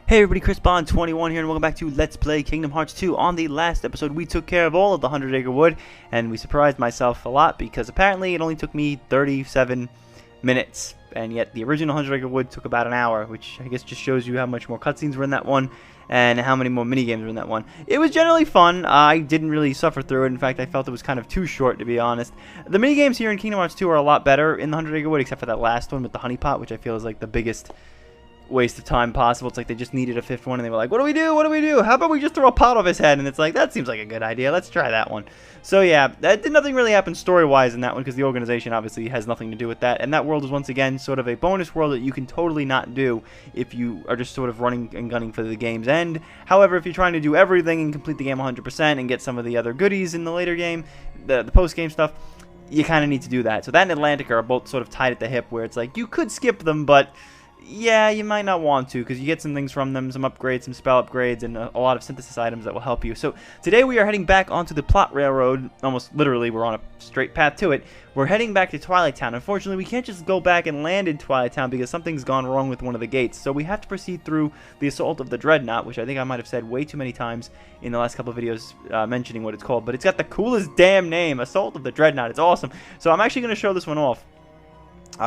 Hey everybody, Chris Bond 21 here, and welcome back to Let's Play Kingdom Hearts 2. On the last episode, we took care of all of the 100-acre wood, and we surprised myself a lot because apparently it only took me 37 minutes, and yet the original 100-acre wood took about an hour, which I guess just shows you how much more cutscenes were in that one, and how many more minigames were in that one. It was generally fun. I didn't really suffer through it. In fact, I felt it was kind of too short, to be honest. The minigames here in Kingdom Hearts 2 are a lot better in the 100-acre wood, except for that last one with the honeypot, which I feel is like the biggest waste of time possible. It's like they just needed a fifth one and they were like, what do we do? What do we do? How about we just throw a pot off his head? And it's like, that seems like a good idea. Let's try that one. So yeah, nothing really happened story-wise in that one because the organization obviously has nothing to do with that. And that world is once again sort of a bonus world that you can totally not do if you are just sort of running and gunning for the game's end. However, if you're trying to do everything and complete the game 100% and get some of the other goodies in the later game, the post-game stuff, you kind of need to do that. So that and Atlantica are both sort of tied at the hip where it's like, you could skip them, but yeah, you might not want to because you get some things from them, some upgrades, some spell upgrades, and a lot of synthesis items that will help you. So today we are heading back onto the plot railroad. Almost literally, we're on a straight path to it. We're heading back to Twilight Town. Unfortunately, we can't just go back and land in Twilight Town because something's gone wrong with one of the gates. So we have to proceed through the Assault of the Dreadnought, which I think I might have said way too many times in the last couple of videos mentioning what it's called. But it's got the coolest damn name, Assault of the Dreadnought. It's awesome. So I'm actually going to show this one off.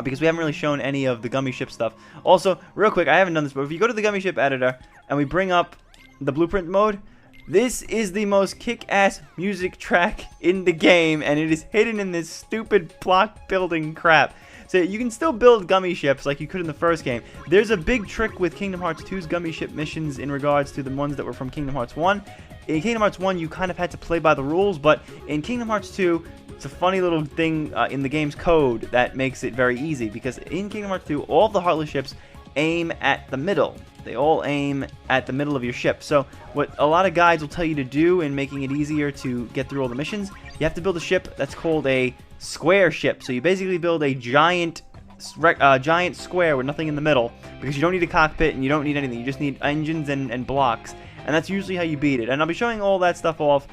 Because we haven't really shown any of the Gummy Ship stuff. Also, real quick, I haven't done this, but if you go to the Gummy Ship editor and we bring up the blueprint mode, this is the most kick-ass music track in the game, and it is hidden in this stupid block building crap. So you can still build Gummy Ships like you could in the first game. There's a big trick with Kingdom Hearts 2's Gummy Ship missions in regards to the ones that were from Kingdom Hearts 1. In Kingdom Hearts 1, you kind of had to play by the rules, but in Kingdom Hearts 2, it's a funny little thing in the game's code that makes it very easy, because in Kingdom Hearts 2, all of the Heartless ships aim at the middle. They all aim at the middle of your ship. So what a lot of guides will tell you to do in making it easier to get through all the missions, you have to build a ship that's called a square ship. So you basically build a giant square with nothing in the middle, because you don't need a cockpit and you don't need anything. You just need engines and blocks, and that's usually how you beat it. And I'll be showing all that stuff off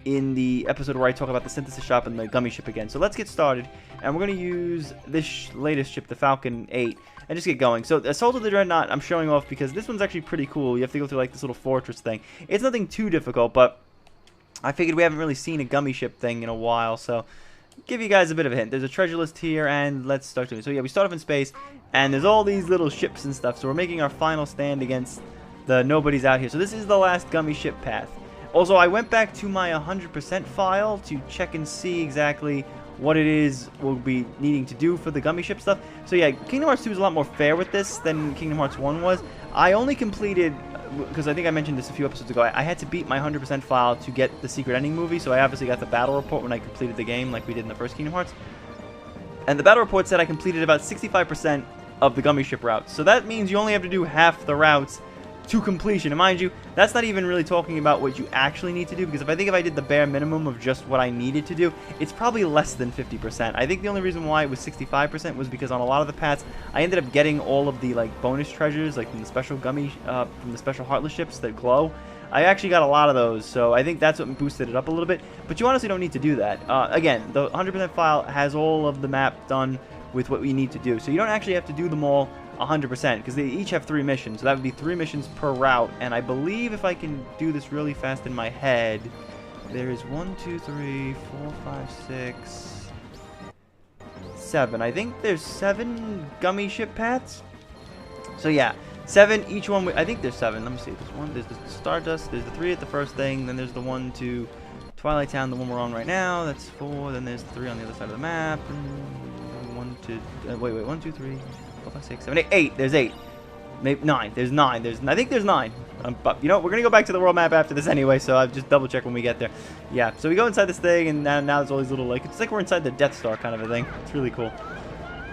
in the episode where I talk about the synthesis shop and the Gummy Ship again. So let's get started, and we're going to use this latest ship, the Falcon 8, and just get going. So Assault of the Dreadnought I'm showing off because this one's actually pretty cool. You have to go through like this little fortress thing. It's nothing too difficult, but I figured we haven't really seen a Gummy Ship thing in a while, so give you guys a bit of a hint. There's a treasure list here, and let's start doing it. So yeah, we start off in space, and there's all these little ships and stuff, so we're making our final stand against the nobodies out here. So this is the last Gummy Ship path. Also, I went back to my 100% file to check and see exactly what it is we'll be needing to do for the Gummy Ship stuff. So yeah, Kingdom Hearts 2 is a lot more fair with this than Kingdom Hearts 1 was. I only completed, because I think I mentioned this a few episodes ago, I had to beat my 100% file to get the secret ending movie, so I obviously got the battle report when I completed the game like we did in the first Kingdom Hearts. And the battle report said I completed about 65% of the Gummy Ship routes. So that means you only have to do half the routes to completion. And mind you, that's not even really talking about what you actually need to do, because if I did the bare minimum of just what I needed to do, it's probably less than 50%. I think the only reason why it was 65% was because on a lot of the paths, I ended up getting all of the like bonus treasures, like from the special from the special Heartless ships that glow. I actually got a lot of those, so I think that's what boosted it up a little bit. But you honestly don't need to do that. Again, the 100% file has all of the map done with what we need to do, so you don't actually have to do them all 100%, because they each have 3 missions, so that would be 3 missions per route. And I believe, if I can do this really fast in my head, there is 1, 2, 3, 4, 5, 6, 7. I think there's 7 Gummy Ship paths. So yeah, 7 each one. I think there's 7. Let me see. There's one. There's the Stardust. There's the 3 at the first thing. Then there's the 1 to Twilight Town, the one we're on right now. That's 4. Then there's the 3 on the other side of the map. And 1 to wait, 1, 2, 3. 4, 5, 6, 7, 8. 8. There's 8. Maybe 9. There's 9. I think there's 9. But you know, we're gonna go back to the world map after this anyway, so I'll just double check when we get there. Yeah. So we go inside this thing, and now there's all these little, like, it's like we're inside the Death Star kind of a thing. It's really cool.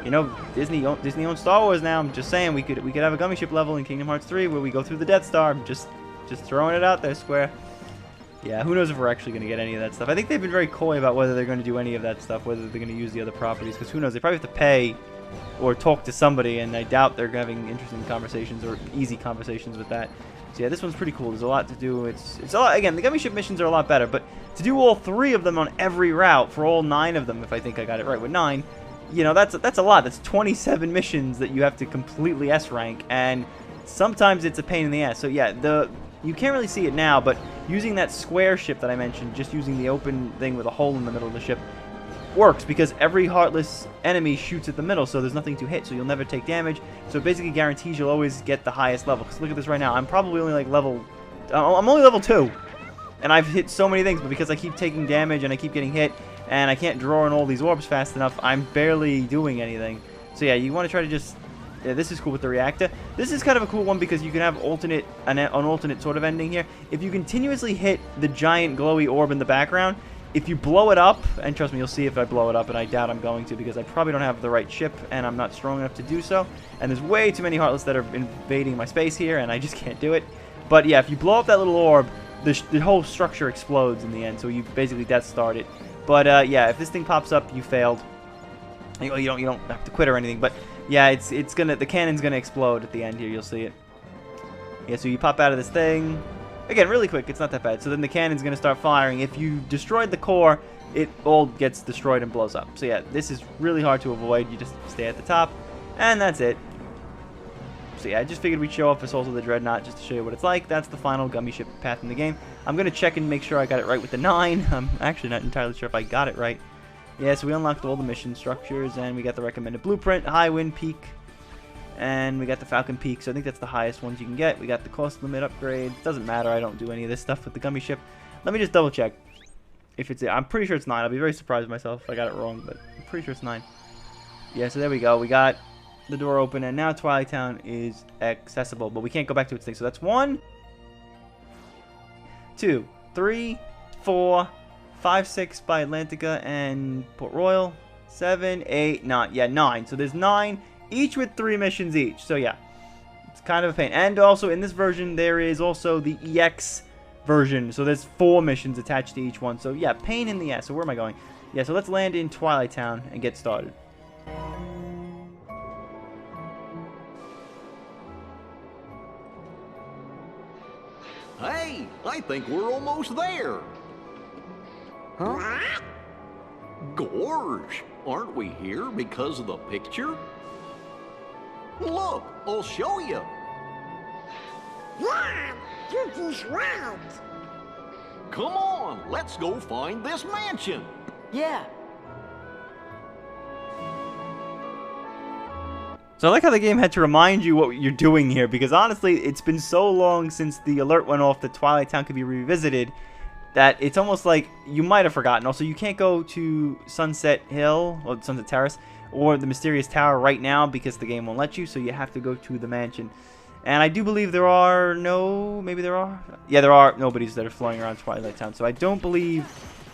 You know, Disney owns Star Wars now. I'm just saying we could have a Gummy Ship level in Kingdom Hearts 3 where we go through the Death Star. I'm just throwing it out there, Square. Yeah, who knows if we're actually going to get any of that stuff. I think they've been very coy about whether they're going to do any of that stuff, whether they're going to use the other properties, because who knows? They probably have to pay or talk to somebody, and I doubt they're having interesting conversations or easy conversations with that. So yeah, this one's pretty cool. There's a lot to do. It's a lot. Again, the Gummy Ship missions are a lot better, but to do all 3 of them on every route for all 9 of them, if I think I got it right with 9, you know, that's a lot. That's 27 missions that you have to completely S rank, and sometimes it's a pain in the ass. So yeah, you can't really see it now, but using that square ship that I mentioned, just using the open thing with a hole in the middle of the ship, works because every heartless enemy shoots at the middle, so there's nothing to hit, so you'll never take damage. So it basically guarantees you'll always get the highest level. Because look at this right now, I'm probably only like I'm only level 2, and I've hit so many things, but because I keep taking damage and I keep getting hit, and I can't draw in all these orbs fast enough, I'm barely doing anything. So yeah, you want to try to just... Yeah, this is cool with the reactor. This is kind of a cool one because you can have an alternate sort of ending here. If you continuously hit the giant glowy orb in the background, if you blow it up, and trust me, you'll see if I blow it up, and I doubt I'm going to because I probably don't have the right ship, and I'm not strong enough to do so. And there's way too many Heartless that are invading my space here, and I just can't do it. But yeah, if you blow up that little orb, the whole structure explodes in the end, so you basically Death Starred it. But yeah, if this thing pops up, you failed. You don't have to quit or anything, but yeah, the cannon's gonna explode at the end here. You'll see it. Yeah, so you pop out of this thing. Again, really quick. It's not that bad. So then the cannon's gonna start firing. If you destroyed the core, it all gets destroyed and blows up. So yeah, this is really hard to avoid. You just stay at the top, and that's it. So yeah, I just figured we'd show off Assault of the Dreadnought just to show you what it's like. That's the final gummy ship path in the game. I'm gonna check and make sure I got it right with the 9. I'm actually not entirely sure if I got it right. Yeah, so we unlocked all the mission structures, and we got the recommended blueprint, high wind peak, and we got the Falcon Peak, so I think that's the highest ones you can get. We got the cost limit upgrade. Doesn't matter, I don't do any of this stuff with the gummy ship. Let me just double check if it's... I'm pretty sure it's 9. I'll be very surprised myself if I got it wrong, but I'm pretty sure it's 9. Yeah, so there we go. We got the door open, and now Twilight Town is accessible, but we can't go back to its thing. So that's 1, 2, 3, 4... 5, 6 by Atlantica and Port Royal. 7, 8, 9. Yeah, 9. So there's 9, each with 3 missions each. So yeah, it's kind of a pain. And also in this version, there is also the EX version. So there's 4 missions attached to each one. So yeah, pain in the ass. So where am I going? Yeah, so let's land in Twilight Town and get started. Hey, I think we're almost there. Huh? Gorge, aren't we here because of the picture? Look, I'll show you. Yeah, you're just right. Come on, let's go find this mansion. Yeah. So I like how the game had to remind you what you're doing here, because honestly, it's been so long since the alert went off that Twilight Town could be revisited that it's almost like you might have forgotten. Also, you can't go to Sunset Hill, or Sunset Terrace, or the Mysterious Tower right now because the game won't let you, so you have to go to the mansion. And I do believe there are maybe there are? Yeah, there are nobodies that are flying around Twilight Town, so I don't believe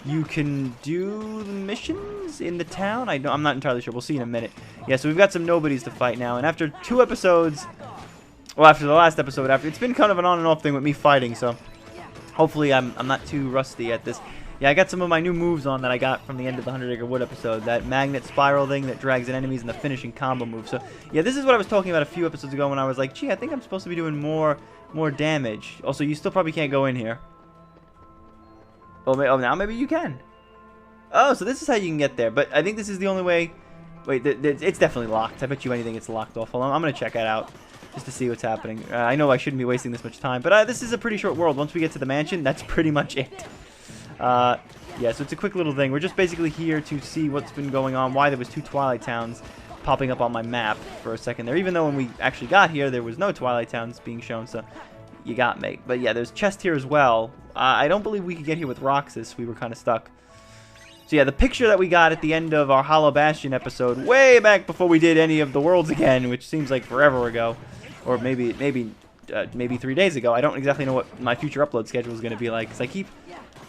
you can do the missions in the town. I'm not entirely sure. We'll see in a minute. Yeah, so we've got some nobodies to fight now, and after 2 episodes, well, after the last episode, it's been kind of an on and off thing with me fighting, so hopefully I'm not too rusty at this. Yeah, I got some of my new moves on that I got from the end of the 100 Acre Wood episode. That magnet spiral thing that drags in enemies and the finishing combo move. So, yeah, this is what I was talking about a few episodes ago when I was like, gee, I think I'm supposed to be doing more damage. Also, you still probably can't go in here. Oh, now maybe you can. Oh, so this is how you can get there. But I think this is the only way. Wait, it's definitely locked. I bet you anything it's locked off. Hold on, I'm going to check that out just to see what's happening. I know I shouldn't be wasting this much time, but this is a pretty short world. Once we get to the mansion, that's pretty much it. Yeah, so it's a quick little thing. We're just basically here to see what's been going on, why there was 2 Twilight Towns popping up on my map for a second there. Even though when we actually got here, there was no Twilight Towns being shown, so you got me. But yeah, there's chest here as well. I don't believe we could get here with Roxas. We were kind of stuck. So yeah, the picture that we got at the end of our Hollow Bastion episode, way back before we did any of the worlds again, which seems like forever ago, or maybe 3 days ago. I don't exactly know what my future upload schedule is going to be like, because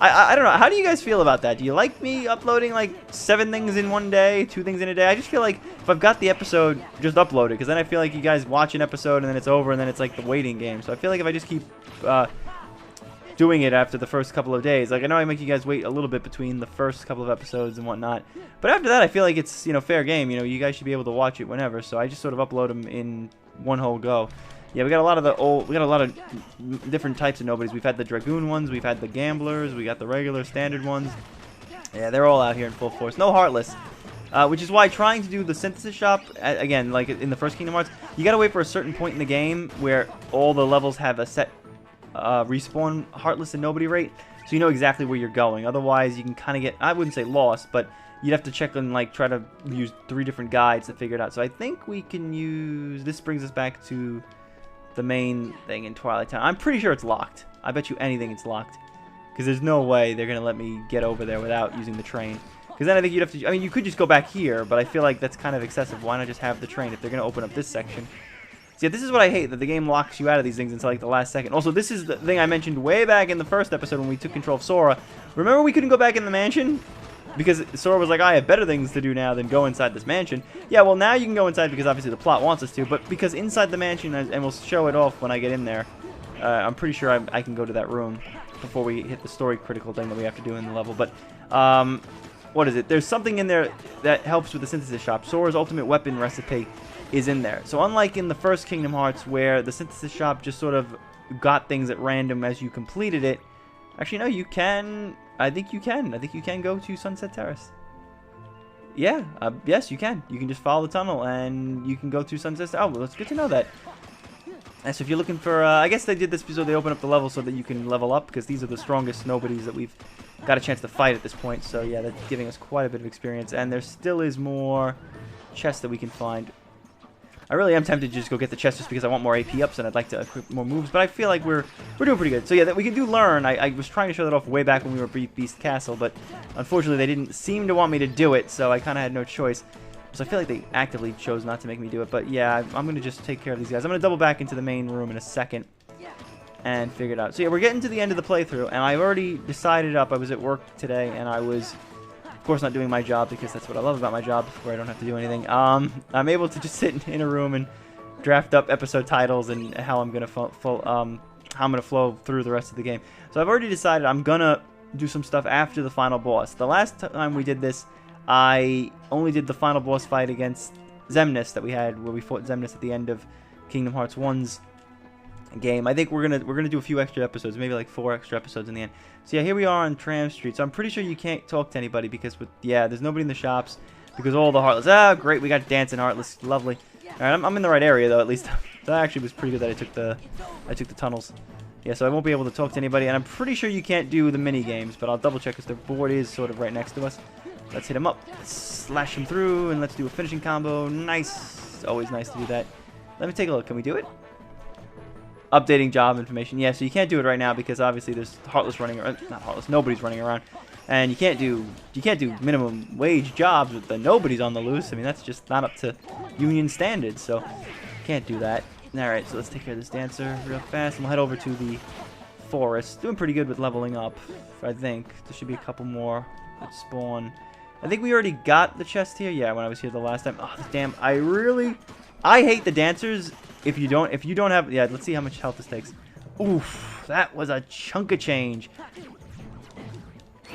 I don't know. How do you guys feel about that? Do you like me uploading like 7 things in one day, 2 things in a day? I just feel like if I've got the episode, just upload it, because then I feel like you guys watch an episode and then it's over and then it's like the waiting game. So I feel like if I just keep doing it after the first couple of days, like I know I make you guys wait a little bit between the first couple of episodes and whatnot, but after that I feel like it's, fair game. You guys should be able to watch it whenever. So I just sort of upload them in one whole go. Yeah, we got a lot of different types of nobodies. We've had the Dragoon ones, we've had the Gamblers, we got the regular standard ones. Yeah, they're all out here in full force. No Heartless. Which is why trying to do the synthesis shop, again, like in the first Kingdom Hearts, you gotta wait for a certain point in the game where all the levels have a set respawn Heartless and Nobody rate, so you know exactly where you're going. Otherwise, you can kind of get, I wouldn't say lost, but you'd have to check and like try to use 3 different guides to figure it out. So I think we can use, this brings us back to the main thing in Twilight Town. I'm pretty sure it's locked. I bet you anything it's locked, because there's no way they're gonna let me get over there without using the train. Because then I think you'd have to, I mean, you could just go back here, but I feel like that's kind of excessive. Why not just have the train if they're going to open up this section? See, this is what I hate, that the game locks you out of these things until like the last second. Also, this is the thing I mentioned way back in the first episode when we took control of Sora. Remember we couldn't go back in the mansion? Because Sora was like, I have better things to do now than go inside this mansion. Yeah, well, now you can go inside because obviously the plot wants us to, but because inside the mansion, and we'll show it off when I get in there, I'm pretty sure I can go to that room before we hit the story critical thing that we have to do in the level. But, what is it? There's something in there that helps with the synthesis shop. Sora's ultimate weapon recipe is in there. So unlike in the first Kingdom Hearts where the synthesis shop just sort of got things at random as you completed it, actually no, you can, I think you can go to Sunset Terrace. Yeah, yes you can. You can just follow the tunnel and you can go to Sunset. Oh, well, it's good to know that. And so if you're looking for, I guess they did this so they open up the level so that you can level up, because these are the strongest nobodies that we've got a chance to fight at this point. So yeah, that's giving us quite a bit of experience. And there still is more chests that we can find. I really am tempted to just go get the chest just because I want more AP ups and I'd like to equip more moves. But I feel like we're doing pretty good. So yeah, that we can do learn. I was trying to show that off way back when we were at Beast Castle, but unfortunately they didn't seem to want me to do it, so I kind of had no choice. So I feel like they actively chose not to make me do it. But yeah, I'm going to just take care of these guys. I'm going to double back into the main room in a second and figure it out. So yeah, we're getting to the end of the playthrough, and I've already decided up. I was at work today, and I was, of course, not doing my job because that's what I love about my job, where I don't have to do anything. I'm able to just sit in a room and draft up episode titles and how I'm going to flow through the rest of the game. So I've already decided I'm going to do some stuff after the final boss. The last time we did this, I only did the final boss fight against Xemnas that we had, where we fought Xemnas at the end of Kingdom Hearts 1's game. I think we're gonna do a few extra episodes, maybe like 4 extra episodes in the end. So yeah, here we are on Tram Street. So I'm pretty sure you can't talk to anybody because there's nobody in the shops because all the Heartless. Ah, great, we got dancing Heartless, lovely. All right, I'm in the right area though, at least. That actually was pretty good that I took the tunnels. Yeah, so I won't be able to talk to anybody, and I'm pretty sure you can't do the mini games, but I'll double check because the board is sort of right next to us. Let's hit him up, let's slash him through, and let's do a finishing combo. Nice. It's always nice to do that. Let me take a look. Can we do it? Updating job information. Yeah, so you can't do it right now because obviously there's Heartless running around. Not Heartless, nobody's running around. And you can't do minimum wage jobs with the nobodies on the loose. I mean, that's just not up to union standards, so can't do that. Alright, so let's take care of this dancer real fast, and we'll head over to the forest. Doing pretty good with leveling up, I think. There should be a couple more that spawn. I think we already got the chest here. Yeah, when I was here the last time. Oh, damn. I hate the dancers if you don't have... Yeah, let's see how much health this takes. Oof, that was a chunk of change.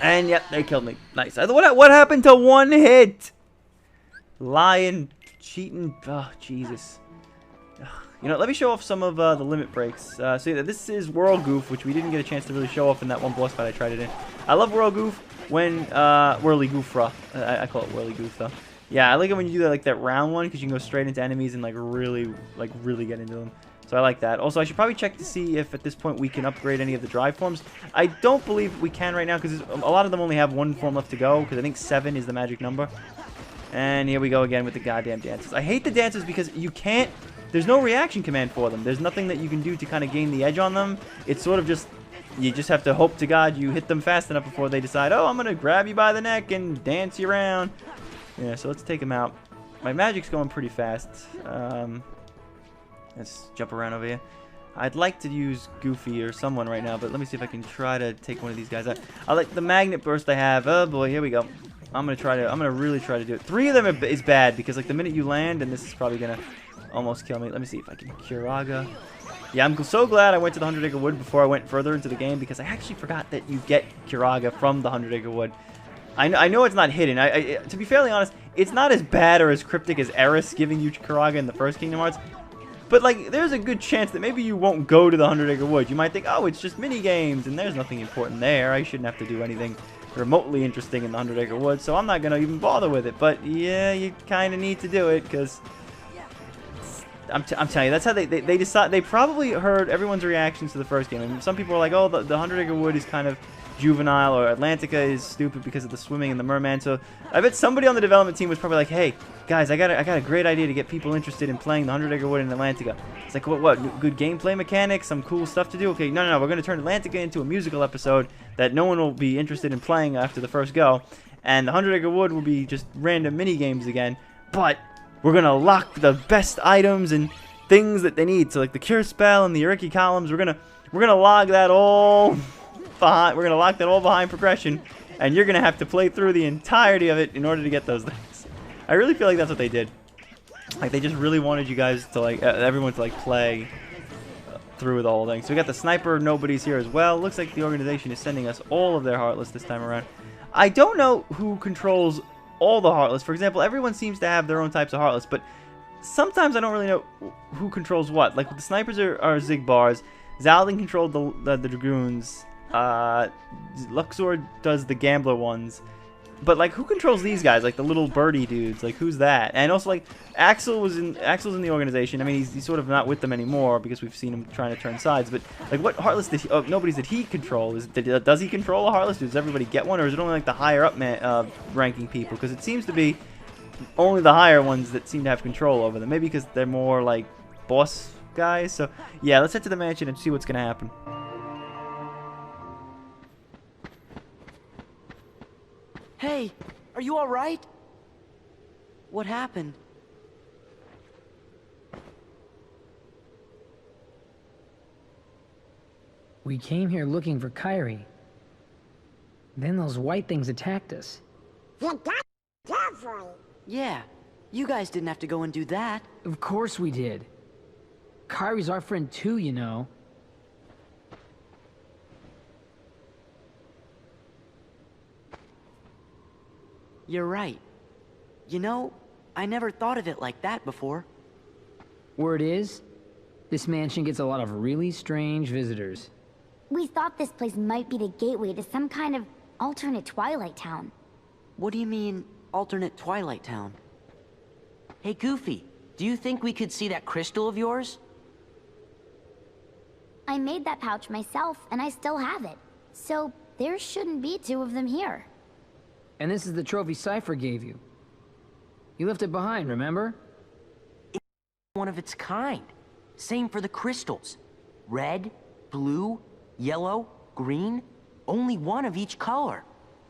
And, yep, they killed me. Nice. What happened to one hit? Lying, cheating. Oh, Jesus. You know, let me show off some of the limit breaks. So yeah, this is Whirl Goof, which we didn't get a chance to really show off in that one boss fight I tried it in. I love Whirl Goof when Whirly Goofra. I call it Whirly Goof though. Yeah, I like it when you do that, like that round one, because you can go straight into enemies and like really get into them. So I like that. Also, I should probably check to see if at this point we can upgrade any of the drive forms. I don't believe we can right now because a lot of them only have one form left to go, because I think 7 is the magic number. And here we go again with the goddamn dances. I hate the dances because you can't... There's no reaction command for them. There's nothing that you can do to kind of gain the edge on them. It's sort of just... You just have to hope to God you hit them fast enough before they decide, oh, I'm going to grab you by the neck and dance you around. Yeah, so let's take them out. My magic's going pretty fast. Let's jump around over here. I'd like to use Goofy or someone right now, but let me see if I can try to take one of these guys out. I like the magnet burst I have. Oh boy, here we go. I'm gonna really try to do it. 3 of them is bad because like the minute you land, and this is probably gonna almost kill me. Let me see if I can Curaga. Yeah, I'm so glad I went to the 100 Acre Wood before I went further into the game because I actually forgot that you get Curaga from the 100 Acre Wood. I know it's not hidden. To be fairly honest, it's not as bad or as cryptic as Eris giving you Curaga in the first Kingdom Hearts. But, like, there's a good chance that maybe you won't go to the 100-acre wood. You might think, oh, it's just mini games, and there's nothing important there. I shouldn't have to do anything remotely interesting in the 100-acre wood, so I'm not going to even bother with it. But, yeah, you kind of need to do it, because I'm telling you, that's how they decide. They probably heard everyone's reactions to the first game. I mean, some people are like, oh, the 100-acre wood is kind of juvenile, or Atlantica is stupid because of the swimming and the merman. So I bet somebody on the development team was probably like, hey guys, I got a great idea to get people interested in playing the 100-acre wood in Atlantica. It's like, what good gameplay mechanics, some cool stuff to do. Okay, no, we're going to turn Atlantica into a musical episode that no one will be interested in playing after the first go, and the 100-acre wood will be just random mini games again, but we're going to lock the best items and things that they need. So like the cure spell and the Uriki columns, we're going to log that all behind. We're going to lock that all behind progression, and you're going to have to play through the entirety of it in order to get those things. I really feel like that's what they did. Like, they just really wanted you guys to, like, everyone to, like, play through the whole thing. So we got the sniper nobodies here as well. Looks like the organization is sending us all of their Heartless this time around. I don't know who controls all the Heartless. For example, everyone seems to have their own types of Heartless, but sometimes I don't really know who controls what. Like, the snipers are Zigbars. Zaldin controlled the Dragoons. Luxor does the gambler ones, but like, who controls these guys? Like the little birdie dudes, like who's that? And also, like, Axel's in the organization. I mean, he's sort of not with them anymore because we've seen him trying to turn sides. But like, what Heartless did he, nobody's did he control? Does he control a Heartless? Does everybody get one, or is it only like the higher up ranking people? Because it seems to be only the higher ones that seem to have control over them. Maybe because they're more like boss guys. So yeah, let's head to the mansion and see what's gonna happen. Hey, are you all right? What happened? We came here looking for Kyrie. Then those white things attacked us. You got different. Yeah, you guys didn't have to go and do that. Of course we did. Kyrie's our friend too, you know. You're right. You know, I never thought of it like that before. Word is, this mansion gets a lot of really strange visitors. We thought this place might be the gateway to some kind of alternate Twilight Town. What do you mean, alternate Twilight Town? Hey, Goofy, do you think we could see that crystal of yours? I made that pouch myself, and I still have it. So, there shouldn't be two of them here. And this is the trophy Cypher gave you. You left it behind, remember? It's one of its kind. Same for the crystals. Red, blue, yellow, green. Only one of each color.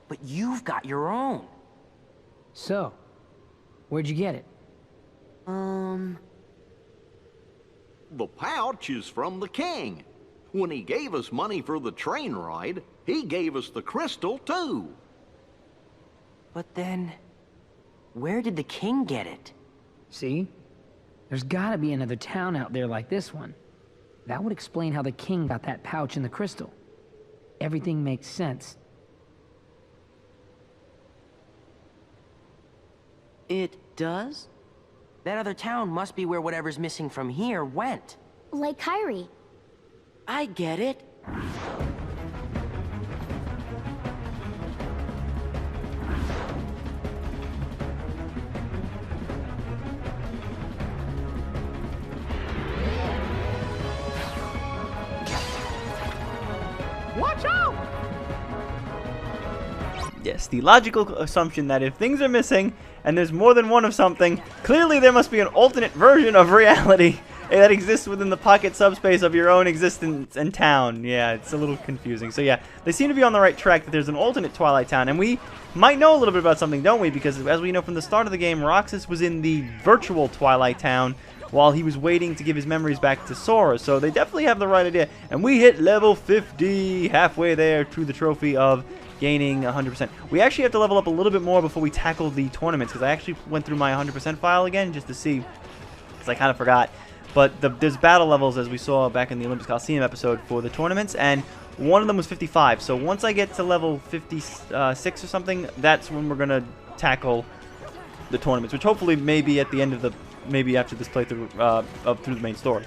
But you've got your own. So, where'd you get it? The pouch is from the king. When he gave us money for the train ride, he gave us the crystal too. But then, where did the king get it? See? There's gotta be another town out there like this one. That would explain how the king got that pouch and the crystal. Everything makes sense. It does? That other town must be where whatever's missing from here went. Like Kyrie. I get it. Watch out! Yes, the logical assumption that if things are missing and there's more than one of something, clearly there must be an alternate version of reality that exists within the pocket subspace of your own existence and town. Yeah, it's a little confusing. So yeah, they seem to be on the right track that there's an alternate Twilight Town, and we might know a little bit about something, don't we? Because as we know from the start of the game, Roxas was in the virtual Twilight Town while he was waiting to give his memories back to Sora. So they definitely have the right idea. And we hit level 50, halfway there to the trophy of gaining 100%. We actually have to level up a little bit more before we tackle the tournaments, because I actually went through my 100% file again just to see, because I kind of forgot. But there's battle levels, as we saw back in the Olympus Coliseum episode, for the tournaments, and one of them was 55. So once I get to level 56 or something, that's when we're going to tackle the tournaments, which hopefully maybe at the end of the maybe after this playthrough up through the main story.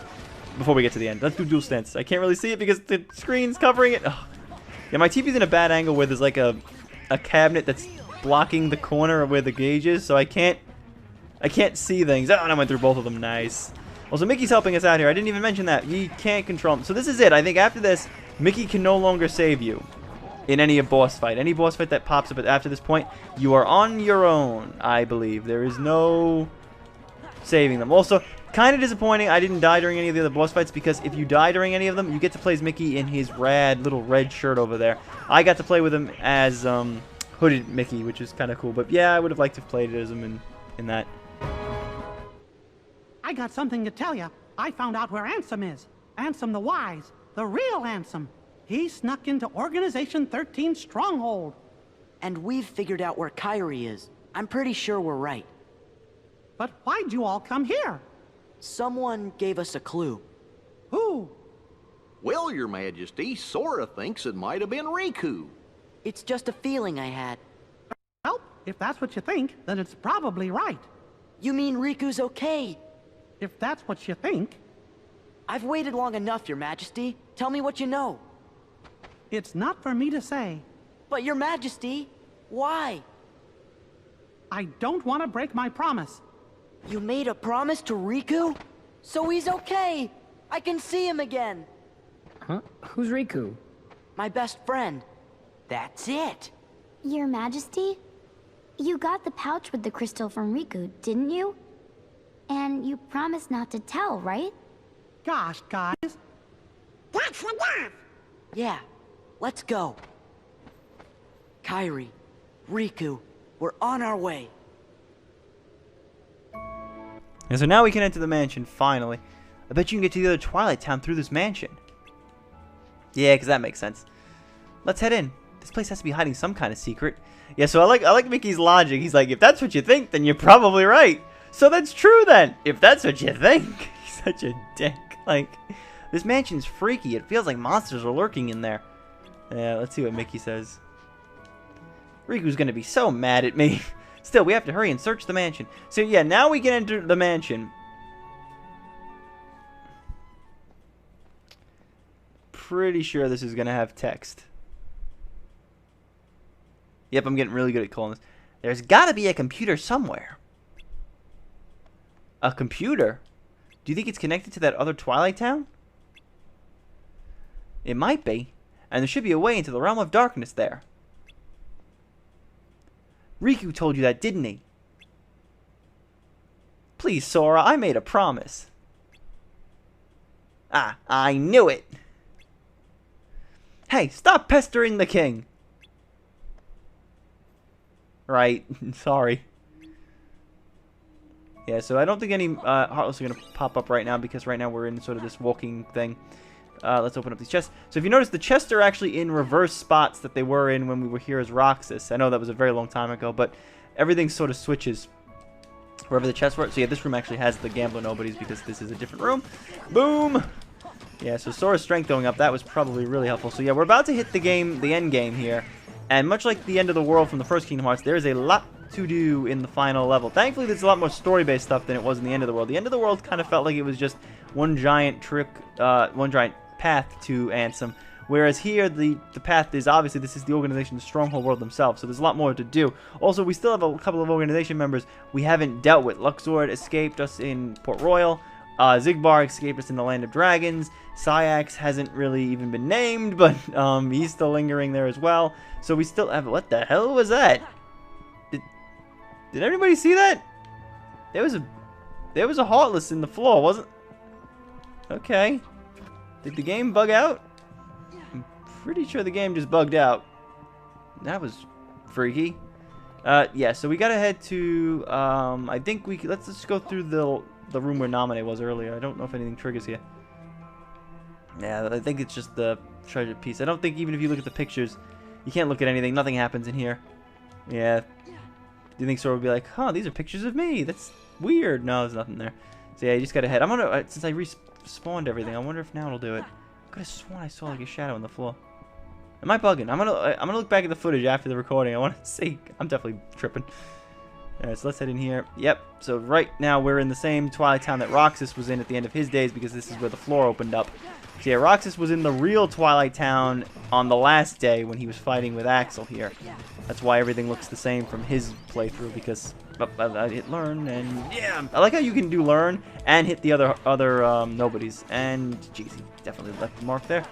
Before we get to the end. Let's do dual stance. I can't really see it because the screen's covering it. Ugh. Yeah, my TV's in a bad angle where there's like a cabinet that's blocking the corner of where the gauge is, so I can't see things. Oh, and I went through both of them. Nice. Also, Mickey's helping us out here. I didn't even mention that. He can't control him. So this is it. I think after this, Mickey can no longer save you in any boss fight. Any boss fight that pops up after this point, you are on your own, I believe. There is no saving them. Also, kind of disappointing I didn't die during any of the other boss fights, because if you die during any of them, you get to play as Mickey in his rad little red shirt over there. I got to play with him as hooded Mickey, which is kind of cool. But yeah, I would have liked to have played as him in that. I got something to tell you. I found out where Ansem is. Ansem the Wise. The real Ansem. He snuck into Organization 13 Stronghold. And we've figured out where Kyrie is. I'm pretty sure we're right. But why'd you all come here? Someone gave us a clue. Who? Well, Your Majesty, Sora thinks it might have been Riku. It's just a feeling I had. Well, if that's what you think, then it's probably right. You mean Riku's okay? If that's what you think. I've waited long enough, Your Majesty. Tell me what you know. It's not for me to say. But Your Majesty, why? I don't want to break my promise. You made a promise to Riku? So he's okay! I can see him again! Huh? Who's Riku? My best friend. That's it! Your Majesty? You got the pouch with the crystal from Riku, didn't you? And you promised not to tell, right? Gosh, guys. That's enough! Yeah, let's go. Kyrie, Riku, we're on our way. And so now we can enter the mansion, finally. I bet you can get to the other Twilight Town through this mansion. Yeah, because that makes sense. Let's head in. This place has to be hiding some kind of secret. Yeah, so I like Mickey's logic. He's like, if that's what you think, then you're probably right. So that's true then. If that's what you think. He's such a dick. Like, this mansion's freaky. It feels like monsters are lurking in there. Yeah, let's see what Mickey says. Riku's gonna be so mad at me. Still, we have to hurry and search the mansion. So yeah, now we can enter the mansion. Pretty sure this is gonna have text. Yep, I'm getting really good at calling this. There's gotta be a computer somewhere. A computer? Do you think it's connected to that other Twilight Town? It might be. And there should be a way into the realm of darkness there. Riku told you that, didn't he? Please, Sora, I made a promise. Ah, I knew it. Hey, stop pestering the king. Right, sorry. Yeah, so I don't think any Heartless are going to pop up right now, because right now we're in sort of this walking thing. Let's open up these chests. So if you notice, the chests are actually in reverse spots that they were in when we were here as Roxas. I know that was a very long time ago, but everything sort of switches wherever the chests were. So yeah, this room actually has the Gambler Nobodies because this is a different room. Boom! Yeah, so Sora's strength going up, that was probably really helpful. So yeah, we're about to hit the end game here. And much like the end of the world from the first Kingdom Hearts, there is a lot to do in the final level. Thankfully, there's a lot more story-based stuff than it was in the end of the world. The end of the world kind of felt like it was just one giant one giant path to Ansem. Whereas here, the path is obviously, this is the organization, the Stronghold world themselves, so there's a lot more to do. Also, we still have a couple of organization members we haven't dealt with. Luxord escaped us in Port Royal. Zigbar escaped us in the Land of Dragons. Syax hasn't really even been named, but he's still lingering there as well. So we still have... What the hell was that? Did everybody see that? There was a Heartless in the floor, wasn't... Okay. Did the game bug out? I'm pretty sure the game just bugged out. That was freaky. Yeah, so we gotta head to... I think we... Let's just go through the room where Naminé was earlier. I don't know if anything triggers here. Yeah, I think it's just the treasure piece. I don't think even if you look at the pictures, you can't look at anything. Nothing happens in here. Yeah. Do you think Sora would be like, huh, these are pictures of me? That's weird. No, there's nothing there. So yeah, you just gotta head. I'm gonna, since I respawned everything, I wonder if now it'll do it. I could have sworn I saw like a shadow on the floor. Am I bugging? I'm gonna look back at the footage after the recording. I want to see. I'm definitely tripping. Alright, so let's head in here. Yep, so right now we're in the same Twilight Town that Roxas was in at the end of his days, because this is where the floor opened up. So yeah, Roxas was in the real Twilight Town on the last day when he was fighting with Axel here. That's why everything looks the same from his playthrough, because I hit learn, and yeah, I like how you can do learn and hit the other nobodies. And jeez, he definitely left the mark there.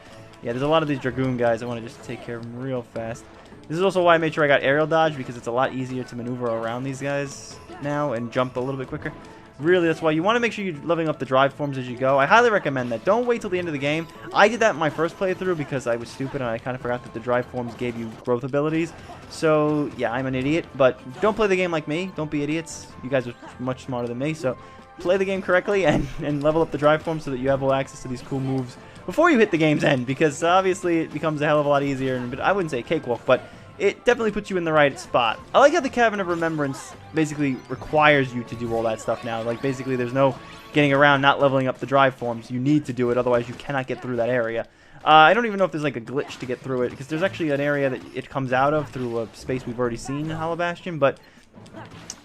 Yeah, there's a lot of these Dragoon guys. I want to just take care of them real fast. This is also why I made sure I got aerial dodge, because it's a lot easier to maneuver around these guys now and jump a little bit quicker. Really, that's why you want to make sure you're leveling up the drive forms as you go. I highly recommend that. Don't wait till the end of the game. I did that in my first playthrough because I was stupid and I kind of forgot that the drive forms gave you growth abilities. So, yeah, I'm an idiot, but don't play the game like me. Don't be idiots. You guys are much smarter than me, so play the game correctly and level up the drive forms so that you have all access to these cool moves before you hit the game's end, because obviously it becomes a hell of a lot easier, and I wouldn't say cakewalk, but it definitely puts you in the right spot. I like how the Cavern of Remembrance basically requires you to do all that stuff now. Like, basically, there's no getting around not leveling up the drive forms. You need to do it, otherwise you cannot get through that area. I don't even know if there's like a glitch to get through it, because there's actually an area that it comes out of through a space we've already seen in Hollow Bastion, but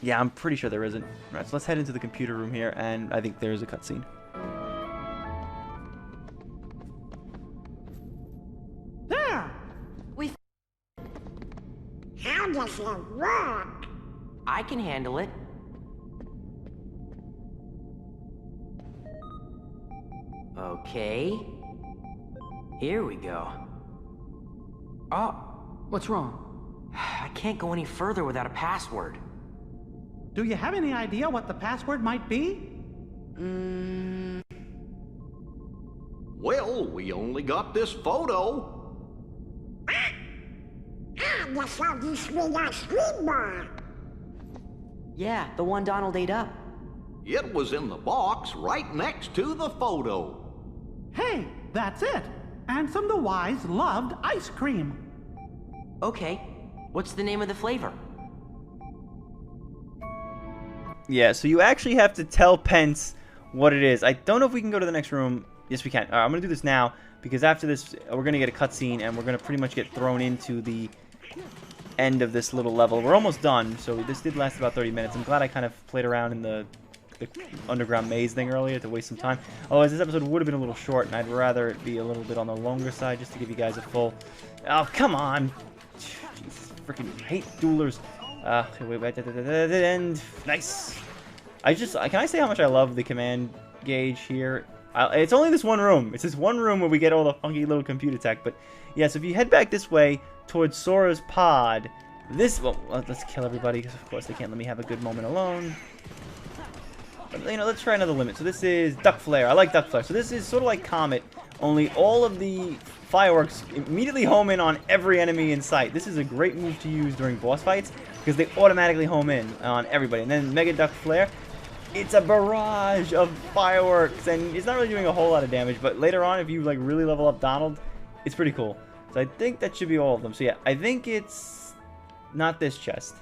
yeah, I'm pretty sure there isn't. Alright, so let's head into the computer room here, and I think there's a cutscene. There! How does it work? I can handle it. Okay. Here we go. Oh, What's wrong? I can't go any further without a password. Do you have any idea what the password might be? Well, we only got this photo. I saw this with a screen. Yeah, the one Donald ate up. It was in the box right next to the photo. Hey, that's it! Ansem the Wise loved ice cream. Okay, what's the name of the flavor? Yeah, so you actually have to tell Pence what it is. I don't know if we can go to the next room. Yes, we can. All right, I'm going to do this now, because after this, we're going to get a cutscene, and we're going to pretty much get thrown into the end of this little level. We're almost done, so this did last about 30 minutes. I'm glad I kind of played around in the underground maze thing earlier to waste some time. Otherwise, this episode would have been a little short, and I'd rather it be a little bit on the longer side just to give you guys a full... Oh, come on! Jesus, freaking hate duelers. Wait, and nice. Can I say how much I love the command gauge here? It's only this one room. It's this one room where we get all the funky little computer tech. But yeah, so if you head back this way towards Sora's pod, well, let's kill everybody, because of course they can't let me have a good moment alone. But, let's try another limit. So this is Duck Flare. I like Duck Flare. So this is sort of like Comet, only all of the fireworks immediately home in on every enemy in sight. This is a great move to use during boss fights, because they automatically home in on everybody. And then Mega Duck Flare, it's a barrage of fireworks, and it's not really doing a whole lot of damage, but later on, if you like really level up Donald, it's pretty cool. So I think that should be all of them. So yeah, I think it's not this chest.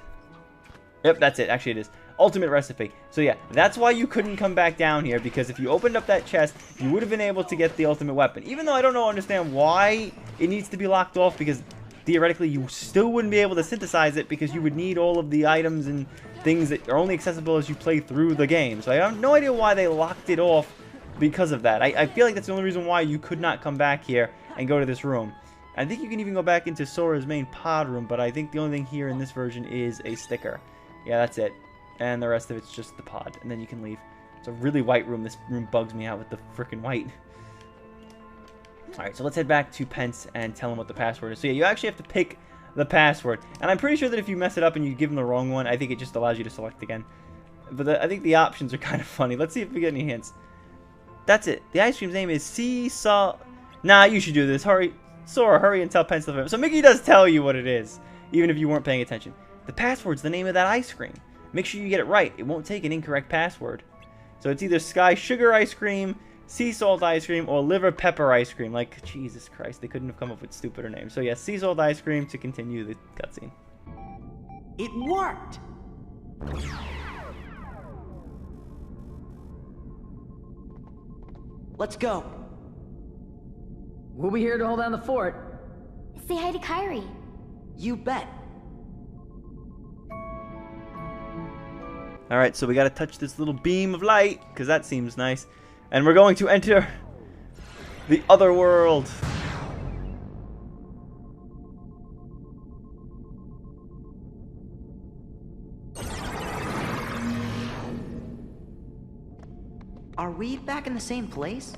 Yep, that's it. Actually, it is. Ultimate Recipe. So yeah, that's why you couldn't come back down here, because if you opened up that chest, you would have been able to get the ultimate weapon. Even though I don't understand why it needs to be locked off, because theoretically you still wouldn't be able to synthesize it, because you would need all of the items and things that are only accessible as you play through the game. So I have no idea why they locked it off because of that. I feel like that's the only reason why you could not come back here and go to this room. I think you can even go back into Sora's main pod room, but I think the only thing here in this version is a sticker. Yeah, that's it. And the rest of it's just the pod, and then you can leave. It's a really white room. This room bugs me out with the freaking white. Alright, so let's head back to Pence and tell him what the password is. So yeah, you actually have to pick the password. And I'm pretty sure that if you mess it up and you give him the wrong one, I think it just allows you to select again. But I think the options are kind of funny. Let's see if we get any hints. That's it. The ice cream's name is Seesaw. Nah, you should do this. Hurry. Sora, hurry and tell Pence the... So Mickey does tell you what it is, even if you weren't paying attention. The password's the name of that ice cream. Make sure you get it right. It won't take an incorrect password. So it's either Sky Sugar Ice Cream, Sea Salt Ice Cream, or Liver Pepper Ice Cream. Like, Jesus Christ, they couldn't have come up with stupider names. So yeah, Sea Salt Ice Cream to continue the cutscene. It worked! Let's go. We'll be here to hold down the fort. Say hi to Kyrie. You bet. Alright, so we gotta touch this little beam of light, because that seems nice. And we're going to enter the other world. Are we back in the same place?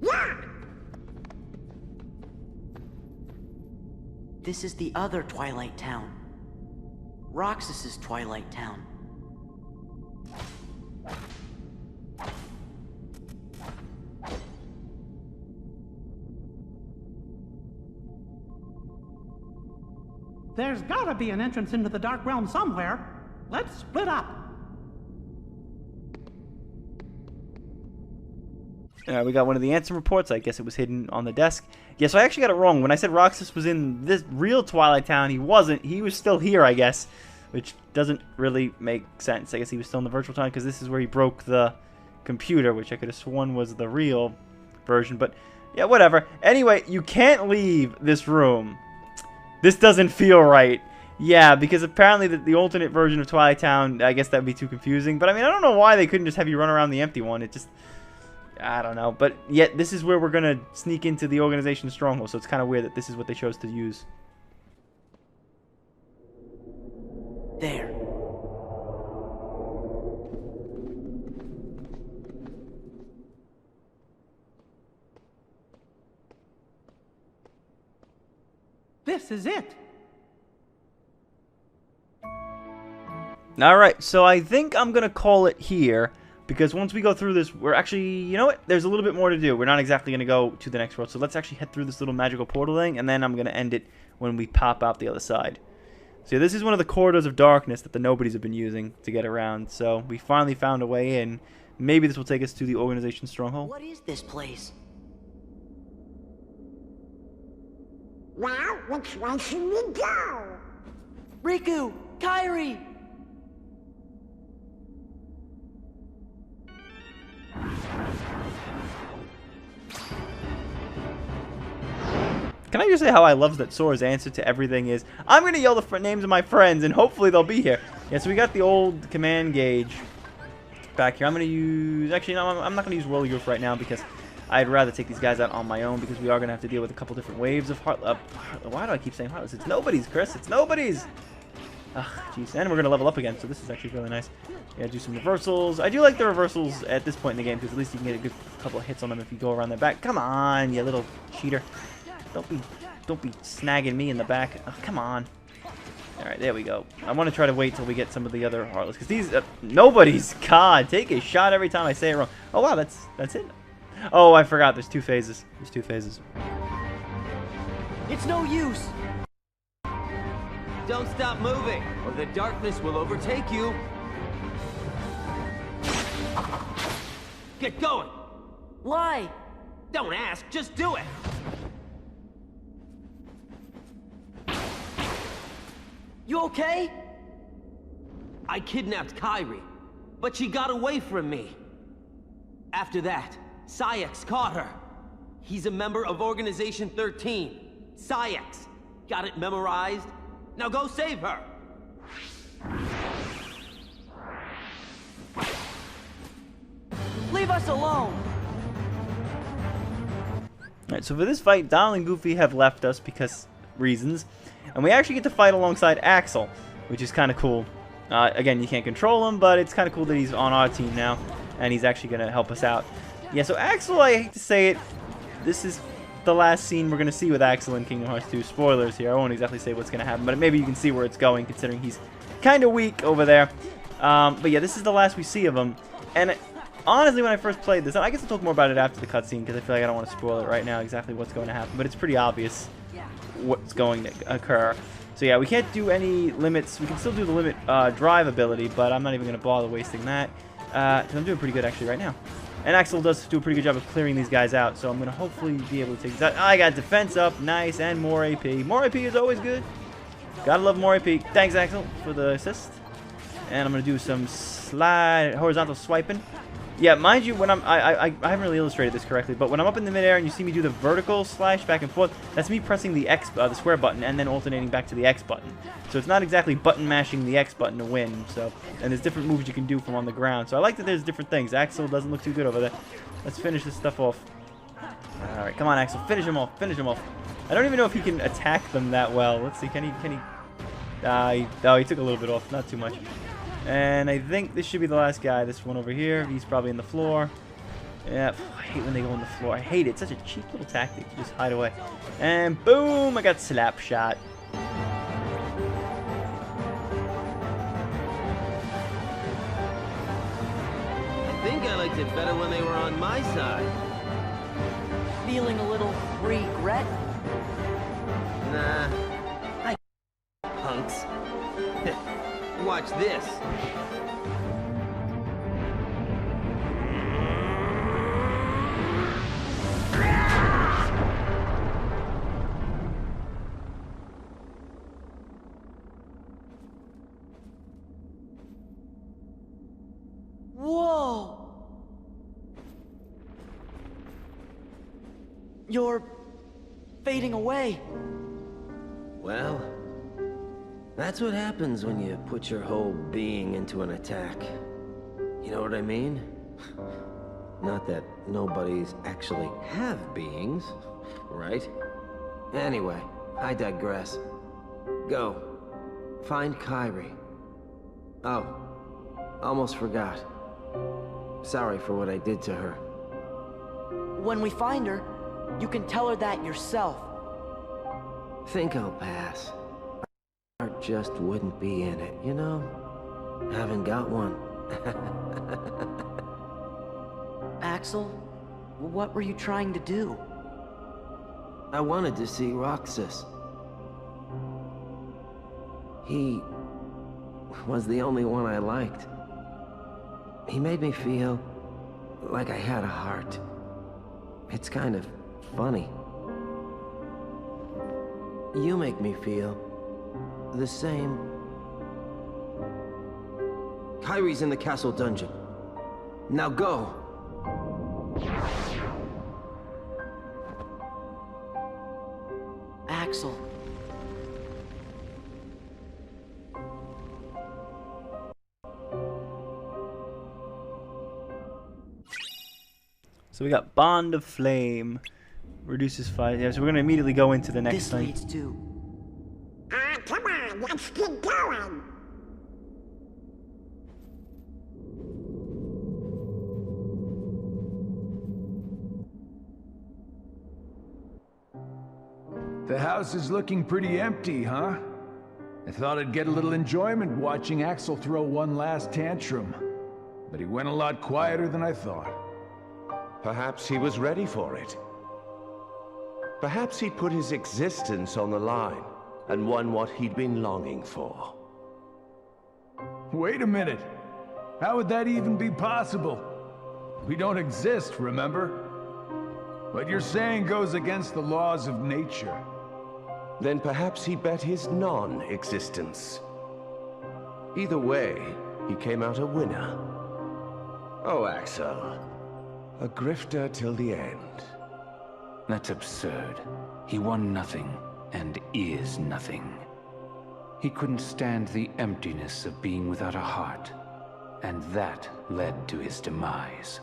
Yeah! This is the other Twilight Town. Roxas's Twilight Town. There's gotta be an entrance into the Dark Realm somewhere. Let's split up. We got one of the Ansem reports. I guess it was hidden on the desk. Yeah, so I actually got it wrong. When I said Roxas was in this real Twilight Town, he wasn't. He was still here, I guess, which doesn't really make sense. I guess he was still in the virtual town because this is where he broke the computer, which I could have sworn was the real version. But, yeah, whatever. Anyway, you can't leave this room. This doesn't feel right. Yeah, because apparently the alternate version of Twilight Town, I guess that would be too confusing. But, I mean, I don't know why they couldn't just have you run around the empty one. It just... I don't know, but yet this is where we're going to sneak into the organization stronghold, so it's kind of weird that this is what they chose to use. There. This is it. Alright, so I think I'm going to call it here. Because once we go through this, we're actually, you know what? There's a little bit more to do. We're not exactly going to go to the next world. So let's actually head through this little magical portal thing. And then I'm going to end it when we pop out the other side. So this is one of the corridors of darkness that the nobodies have been using to get around. So we finally found a way in. Maybe this will take us to the organization stronghold. What is this place? Well, which way should we go? Riku! Kairi! Can I just say how I love that Sora's answer to everything is, I'm going to yell the names of my friends and hopefully they'll be here. Yeah, so we got the old command gauge back here. I'm going to use... Actually, no, I'm not going to use Whirligoof right now because I'd rather take these guys out on my own because we are going to have to deal with a couple different waves of Heartless. Why do I keep saying Heartless? It's nobody's, Chris. It's nobody's. Ugh, jeez. And we're going to level up again, so this is actually really nice. Yeah, do some reversals. I do like the reversals at this point in the game because at least you can get a good couple of hits on them if you go around their back. Come on, you little cheater. Don't be snagging me in the back. Oh, come on. All right, there we go. I want to try to wait till we get some of the other Heartless because these nobody's. God, take a shot every time I say it wrong. Oh wow, that's it. Oh, I forgot. There's two phases. There's two phases. It's no use. Don't stop moving, or the darkness will overtake you. Get going. Why? Don't ask, just do it. You okay? I kidnapped Kairi, but she got away from me. After that, Saïx caught her. He's a member of Organization 13. Saïx. Got it memorized? Now go save her! Leave us alone! Alright, so for this fight, Donald and Goofy have left us because reasons. And we actually get to fight alongside Axel, which is kind of cool. Again, you can't control him, but it's kind of cool that he's on our team now. And he's actually going to help us out. Yeah, so Axel, I hate to say it, this is the last scene we're going to see with Axel in Kingdom Hearts 2. Spoilers here, I won't exactly say what's going to happen, but maybe you can see where it's going, considering he's kind of weak over there. But yeah, this is the last we see of him. And honestly, when I first played this, I guess I'll talk more about it after the cutscene, because I feel like I don't want to spoil it right now, exactly what's going to happen. But it's pretty obvious what's going to occur. So yeah, we can't do any limits. We can still do the limit drive ability, but I'm not even going to bother wasting that. Because I'm doing pretty good actually right now. And Axel does do a pretty good job of clearing these guys out, so I'm going to hopefully be able to take these out. I got defense up, nice, and more AP. More AP is always good. Gotta love more AP. Thanks, Axel, for the assist. And I'm going to do some horizontal swiping. Yeah, mind you, when I haven't really illustrated this correctly, but when I'm up in the midair and you see me do the vertical slash back and forth, that's me pressing the the square button and then alternating back to the X button. So it's not exactly button mashing the X button to win. So, and there's different moves you can do from on the ground. So I like that there's different things. Axel doesn't look too good over there. Let's finish this stuff off. All right, come on, Axel, finish him off. Finish him off. I don't even know if he can attack them that well. Let's see, can he? Oh, he took a little bit off, not too much. And I think this should be the last guy. This one over here. He's probably in the floor. Yeah, I hate when they go on the floor. I hate it. It's such a cheap little tactic to just hide away. And boom, I got slap shot. I think I liked it better when they were on my side. Feeling a little regret? Nah. Punks. Watch this. Whoa! You're fading away. Well, that's what happens when you put your whole being into an attack. You know what I mean? Not that nobodies actually have beings, right? Anyway, I digress. Go. Find Kyrie. Oh, almost forgot. Sorry for what I did to her. When we find her, you can tell her that yourself. Think I'll pass. My heart just wouldn't be in it, you know? Haven't got one. Axel, what were you trying to do? I wanted to see Roxas. He was the only one I liked. He made me feel like I had a heart. It's kind of funny. You make me feel the same. Kyrie's in the castle dungeon. Now go! Axel. So we got Bond of Flame. Reduces fire. Yeah, so we're going to immediately go into the next This thing. leads to... Come on, let's get going. The house is looking pretty empty, huh? I thought I'd get a little enjoyment watching Axel throw one last tantrum. But he went a lot quieter than I thought. Perhaps he was ready for it. Perhaps he put his existence on the line and won what he'd been longing for. Wait a minute. How would that even be possible? We don't exist, remember? What you're saying goes against the laws of nature. Then perhaps he bet his non-existence. Either way, he came out a winner. Oh, Axel. A grifter till the end. That's absurd. He won nothing, and is nothing. He couldn't stand the emptiness of being without a heart, and that led to his demise.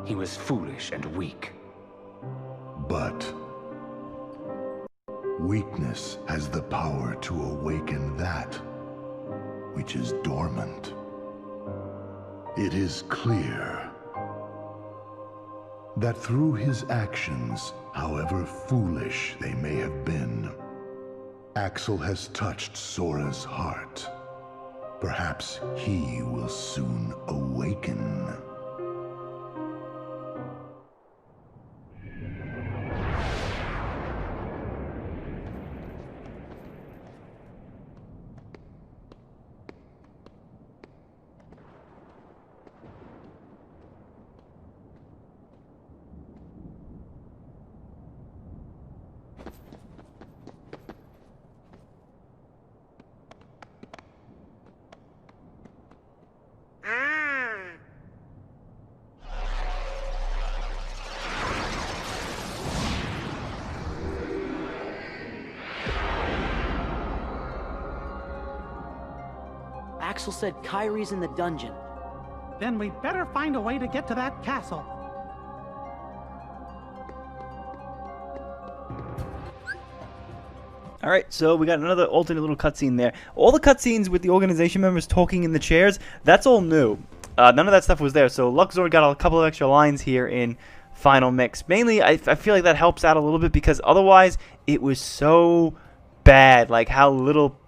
He was foolish and weak. But weakness has the power to awaken that which is dormant. It is clear that through his actions, however foolish they may have been, Axel has touched Sora's heart. Perhaps he will soon awaken. Axel said Kyrie's in the dungeon. Then we better find a way to get to that castle. Alright, so we got another alternate little cutscene there. All the cutscenes with the organization members talking in the chairs, that's all new. None of that stuff was there, so Luxord got a couple of extra lines here in Final Mix. Mainly, I feel like that helps out a little bit, because otherwise, it was so bad, like how little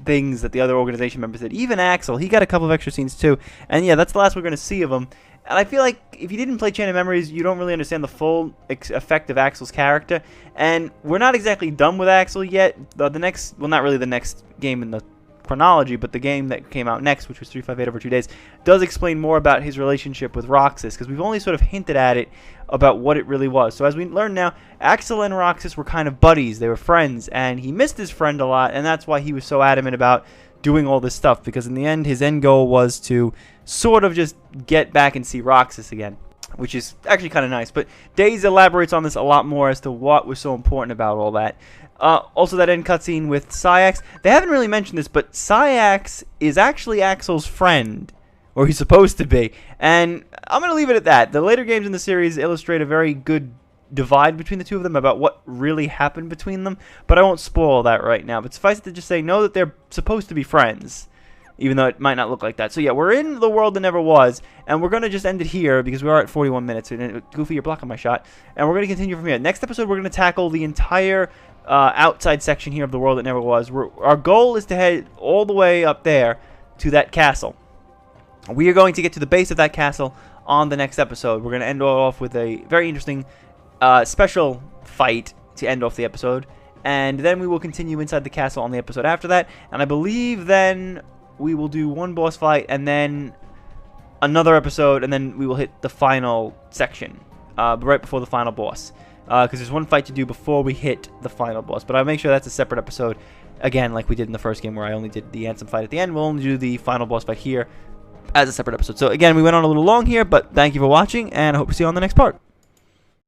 things that the other organization members did. Even Axel, he got a couple of extra scenes too. And yeah, that's the last we're going to see of him. And I feel like if you didn't play Chain of Memories, you don't really understand the full effect of Axel's character. And we're not exactly done with Axel yet. The next, well, not really the next game in the chronology, but the game that came out next, which was 358 over 2 days, does explain more about his relationship with Roxas, because we've only sort of hinted at it about what it really was. So as we learn now, Axel and Roxas were kind of buddies. They were friends, and he missed his friend a lot, and that's why he was so adamant about doing all this stuff, because in the end, his end goal was to sort of just get back and see Roxas again, which is actually kind of nice. But Days elaborates on this a lot more as to what was so important about all that. Also, that end cutscene with Syax. They haven't really mentioned this, but Syax is actually Axel's friend, or he's supposed to be. And I'm going to leave it at that. The later games in the series illustrate a very good divide between the two of them about what really happened between them, but I won't spoil that right now. But suffice it to just say, know that they're supposed to be friends, even though it might not look like that. So yeah, we're in the world that never was, and we're going to just end it here because we are at 41 minutes. And Goofy, you're blocking my shot. And we're going to continue from here. Next episode, we're going to tackle the entire outside section here of the world that never was. Our goal is to head all the way up there to that castle. We are going to get to the base of that castle on the next episode. We're going to end off with a very interesting special fight to end off the episode, and then we will continue inside the castle on the episode after that. And I believe then we will do one boss fight and then another episode, and then we will hit the final section right before the final boss, because there's one fight to do before we hit the final boss. But I'll make sure that's a separate episode, again, like we did in the first game where I only did the Ansem fight at the end. We'll only do the final boss fight here as a separate episode. So again, we went on a little long here, but thank you for watching, and I hope to see you on the next part.